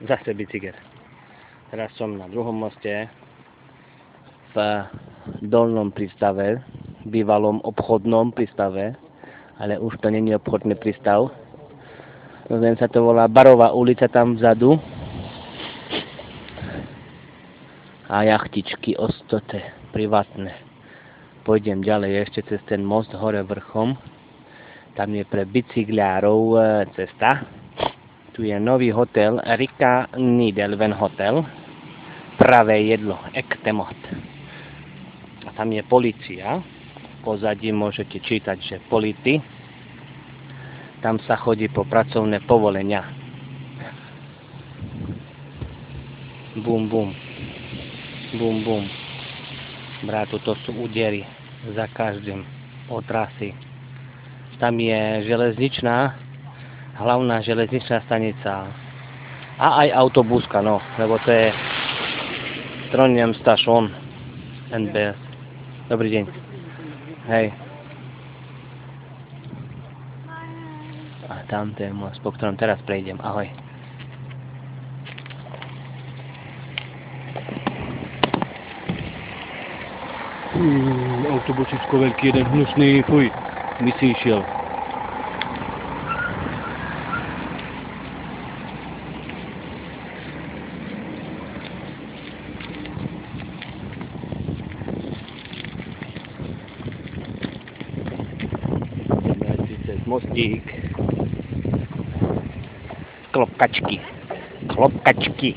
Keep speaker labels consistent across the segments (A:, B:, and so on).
A: Zase bicykel. Teraz som na druhom moste v dolnom prístave, bývalom obchodnom prístave, ale už to není obchodný prístav. Len sa to volá Barová ulica tam vzadu. A jachtičky ostote, privátne. Pôjdem ďalej ešte cez ten most hore vrchom. Tam je pre bicykliárov cesta. Tu je nový hotel, Rika Nidelven Hotel. Pravé jedlo, Ektemot. A tam je polícia. V pozadí môžete čítať, že polity. Tam sa chodí po pracovné povolenia. Bum, bum. Bum, bum. Brátu, to sú údery za každým. Otrasy. Tam je železničná, hlavná železničná stanica. A aj autobuska, no. Lebo to je Trondheim Station NBS. Dobrý deň. Hej. A tam to je most, po ktorom teraz prejdem. Ahoj. Autobusičko veľký, jeden hnusný, fuj, by si išiel. Cez mostík. Klopkačky. Klopkačky.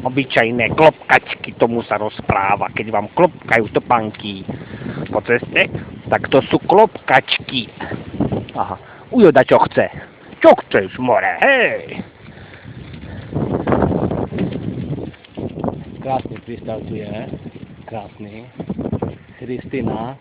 A: Obyčajné klopkačky, tomu sa rozpráva, keď vám klopkajú topánky po ceste, tak to sú klopkačky. Aha, ujoda čo chce. Čo chceš, more, hej! Krásny prístav tu je, krásny. Kristina.